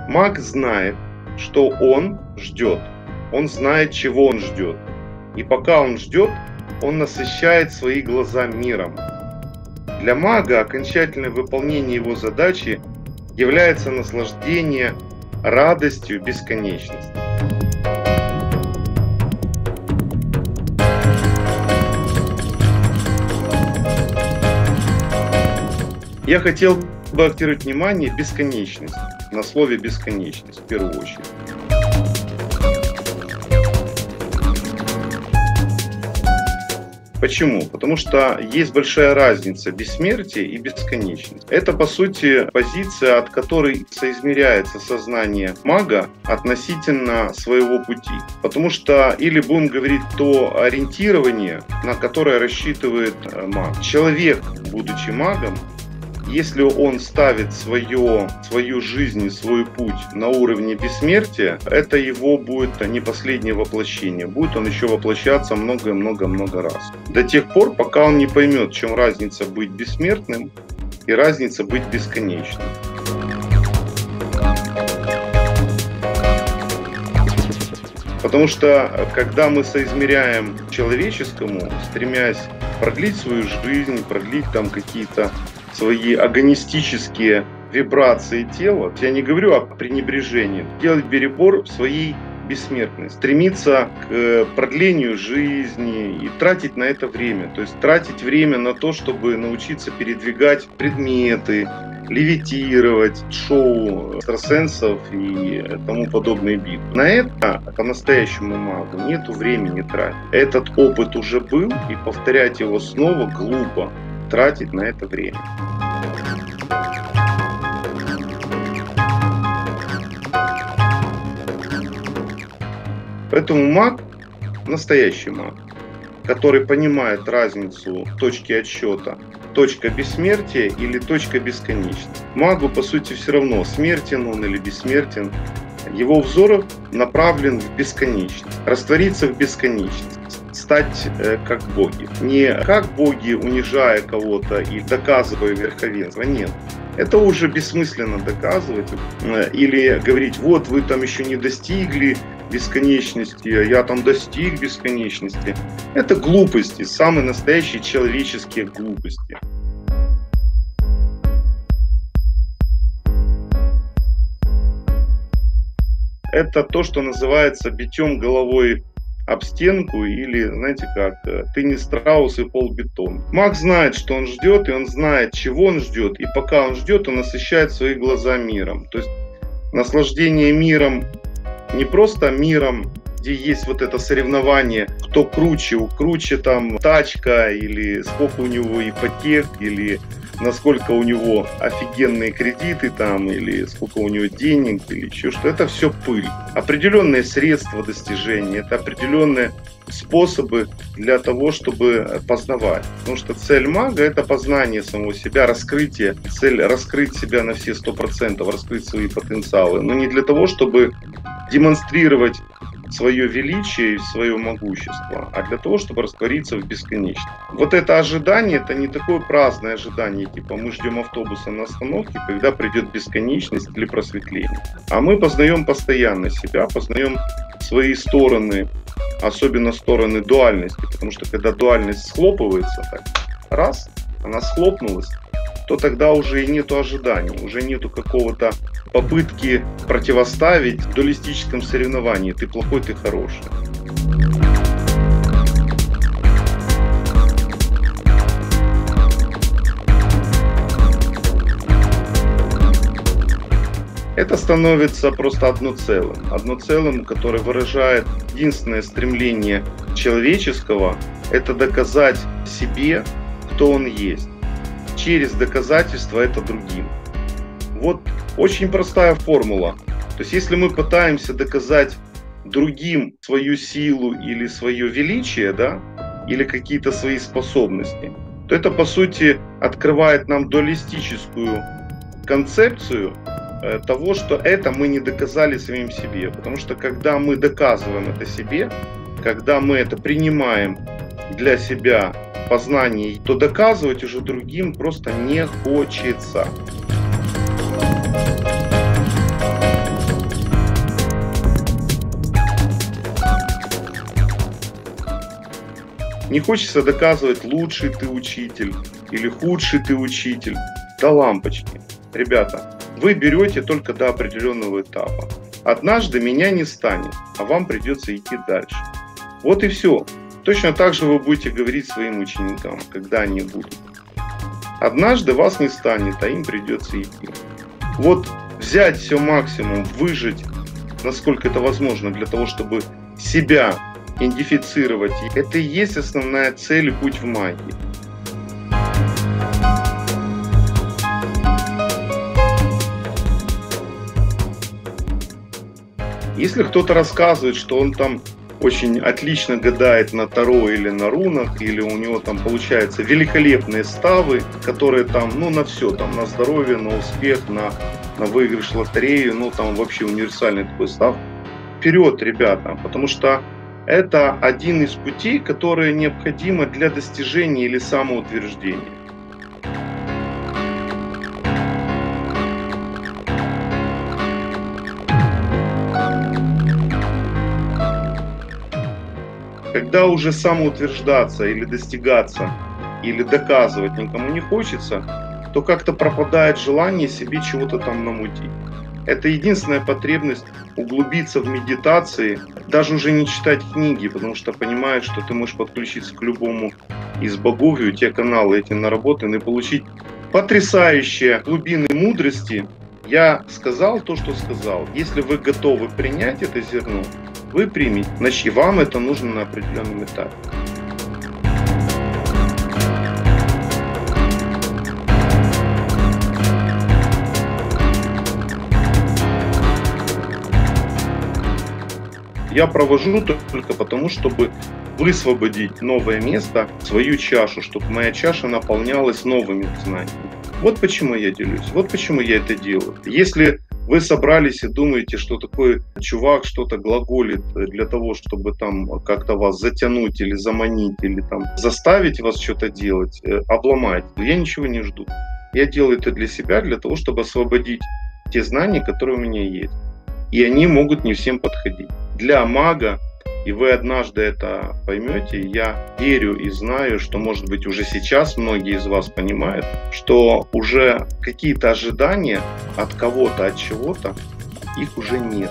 Маг знает, что он ждет. Он знает, чего он ждет. И пока он ждет, он насыщает свои глаза миром. Для мага окончательное выполнение его задачи является наслаждение радостью бесконечности. Я хотел бы акцентировать внимание бесконечность, на слове бесконечность в первую очередь. Почему? Потому что есть большая разница бессмертия и бесконечности. Это, по сути, позиция, от которой соизмеряется сознание мага относительно своего пути. Потому что, или будем говорить, то ориентирование, на которое рассчитывает маг. Человек, будучи магом, если он ставит свою жизнь и свой путь на уровне бессмертия, это его будет не последнее воплощение. Будет он еще воплощаться много-много-много раз. До тех пор, пока он не поймет, в чем разница быть бессмертным и разница быть бесконечным. Потому что, когда мы соизмеряем человеческому, стремясь продлить свою жизнь, продлить там какие-то свои агонистические вибрации тела, я не говорю о пренебрежении, делать перебор в своей бессмертности, стремиться к продлению жизни и тратить на это время. То есть тратить время на то, чтобы научиться передвигать предметы, левитировать, шоу экстрасенсов и тому подобные битвы. На это по-настоящему магу нету времени тратить. Этот опыт уже был, и повторять его снова глупо. Тратить на это время. Поэтому маг, настоящий маг, который понимает разницу точки отсчета, точка бессмертия или точка бесконечности. Магу, по сути, все равно, смертен он или бессмертен. Его взор направлен в бесконечность, раствориться в бесконечность. Стать как боги. Не как боги, унижая кого-то и доказывая верховенство. Нет. Это уже бессмысленно доказывать или говорить, вот вы там еще не достигли бесконечности, а я там достиг бесконечности. Это глупости, самые настоящие человеческие глупости. Это то, что называется битьем головой об стенку, или, знаете как, ты не страус и полбетон. Маг знает, что он ждет, и он знает, чего он ждет, и пока он ждет, он насыщает свои глаза миром. То есть наслаждение миром, не просто миром, где есть вот это соревнование, кто круче там тачка, или сколько у него ипотек, или насколько у него офигенные кредиты там, или сколько у него денег, или еще что. Это все пыль. Определенные средства достижения, это определенные способы для того, чтобы познавать. Потому что цель мага — это познание самого себя, раскрытие. Цель — раскрыть себя на все 100%, раскрыть свои потенциалы. Но не для того, чтобы демонстрировать свое величие и свое могущество, а для того, чтобы раствориться в бесконечном. Вот это ожидание, это не такое праздное ожидание, типа мы ждем автобуса на остановке, когда придет бесконечность или просветление. А мы познаем постоянно себя, познаем свои стороны, особенно стороны дуальности, потому что когда дуальность схлопывается, так, раз, она схлопнулась, то тогда уже и нету ожиданий, уже нету какого-то попытки противоставить в дуалистическом соревновании. Ты плохой, ты хороший. Это становится просто одно целым, которое выражает единственное стремление человеческого — это доказать себе, кто он есть. Через доказательство это другим. Вот очень простая формула. То есть если мы пытаемся доказать другим свою силу или свое величие, да, или какие-то свои способности, то это, по сути, открывает нам дуалистическую концепцию того, что это мы не доказали самим себе. Потому что когда мы доказываем это себе, когда мы это принимаем для себя познаний, то доказывать уже другим просто не хочется. Не хочется доказывать, лучший ты учитель или худший ты учитель. Да лампочки. Ребята, вы берете только до определенного этапа. Однажды меня не станет, а вам придется идти дальше. Вот и все. Точно так же вы будете говорить своим ученикам, когда они будут. Однажды вас не станет, а им придется идти. Вот взять все максимум, выжить, насколько это возможно, для того, чтобы себя идентифицировать. Это и есть основная цель и путь в магии. Если кто-то рассказывает, что он там очень отлично гадает на таро или на рунах, или у него там получаются великолепные ставы, которые там, ну, на все, там, на здоровье, на успех, на выигрыш в лотерею, ну, там вообще универсальный такой став. Вперед, ребята, потому что это один из путей, которые необходимы для достижения или самоутверждения. Когда уже самоутверждаться или достигаться, или доказывать никому не хочется, то как-то пропадает желание себе чего-то там намутить. Это единственная потребность углубиться в медитации, даже уже не читать книги, потому что понимаешь, что ты можешь подключиться к любому из богов, и у тебя каналы эти наработаны, и получить потрясающие глубины мудрости. Я сказал то, что сказал. Если вы готовы принять это зерно, вы примете, значит, вам это нужно на определенном этапе. Я провожу только потому, чтобы высвободить новое место, свою чашу, чтобы моя чаша наполнялась новыми знаниями. Вот почему я делюсь, вот почему я это делаю. Если вы собрались и думаете, что такой чувак что-то глаголит для того, чтобы там как-то вас затянуть или заманить, или там заставить вас что-то делать, обломать, я ничего не жду. Я делаю это для себя, для того, чтобы освободить те знания, которые у меня есть. И они могут не всем подходить. Для мага, и вы однажды это поймете, я верю и знаю, что, может быть, уже сейчас многие из вас понимают, что уже какие-то ожидания от кого-то, от чего-то, их уже нет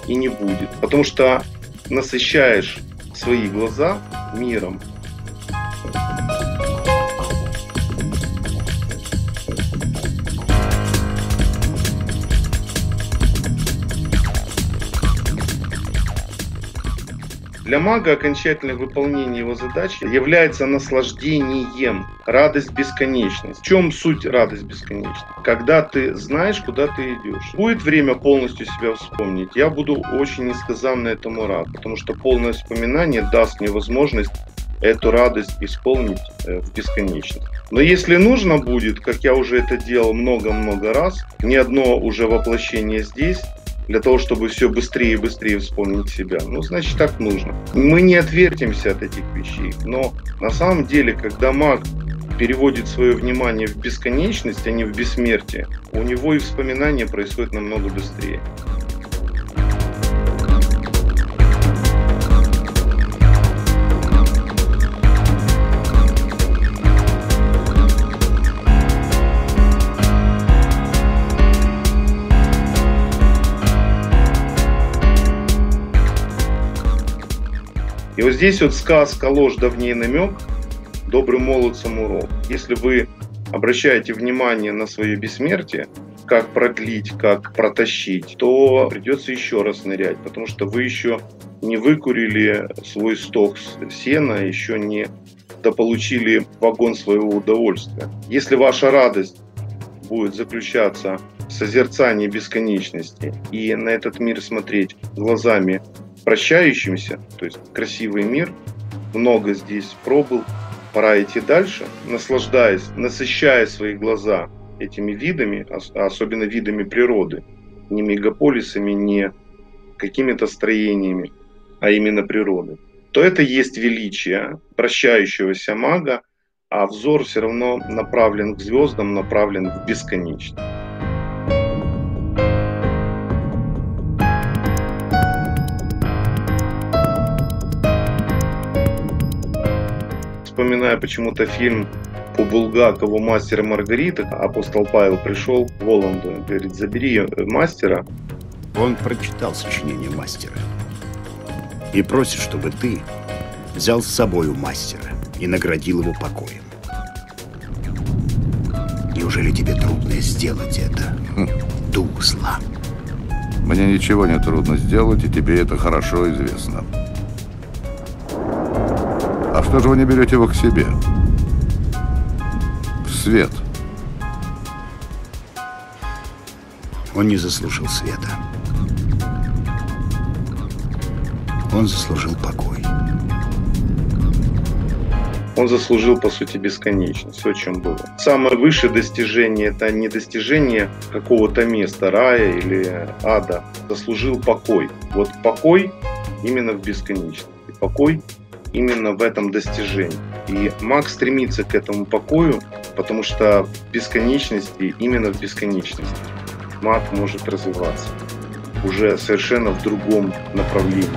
и не будет. Потому что насыщаешь свои глаза миром. Для мага окончательное выполнение его задачи является наслаждением, радость бесконечности. В чем суть радость бесконечности? Когда ты знаешь, куда ты идешь. Будет время полностью себя вспомнить, я буду очень несказанно этому рад, потому что полное вспоминание даст мне возможность эту радость исполнить в бесконечность. Но если нужно будет, как я уже это делал много-много раз, не одно уже воплощение здесь, для того, чтобы все быстрее и быстрее вспомнить себя. Ну, значит, так нужно. Мы не отвертимся от этих вещей. Но на самом деле, когда маг переводит свое внимание в бесконечность, а не в бессмертие, у него и вспоминания происходят намного быстрее. И вот здесь вот сказка «Ложь давней намек», добрый молодцам урок. Если вы обращаете внимание на свое бессмертие, как продлить, как протащить, то придется еще раз нырять, потому что вы еще не выкурили свой сток сена, еще не дополучили вагон своего удовольствия. Если ваша радость будет заключаться в созерцании бесконечности и на этот мир смотреть глазами прощающимся, то есть красивый мир, много здесь пробыл, пора идти дальше, наслаждаясь, насыщая свои глаза этими видами, особенно видами природы, не мегаполисами, не какими-то строениями, а именно природы, то это есть величие прощающегося мага, а взор все равно направлен к звездам, направлен в бесконечность. вспоминаю почему-то фильм по Булгакову «Мастер и Маргарита». Апостол Павел пришел к Воланду и говорит: забери мастера. Он прочитал сочинение мастера и просит, чтобы ты взял с собою мастера и наградил его покоем. Неужели тебе трудно сделать это, дух зла? Мне ничего не трудно сделать, и тебе это хорошо известно. А что же вы не берете его к себе? В свет. Он не заслужил света. Он заслужил покой. Он заслужил, по сути, бесконечность. Все, о чем было. Самое высшее достижение – это не достижение какого-то места, рая или ада. Заслужил покой. Вот покой именно в бесконечности. Покой именно в этом достижении. И маг стремится к этому покою, потому что в бесконечности, именно в бесконечности, маг может развиваться уже совершенно в другом направлении.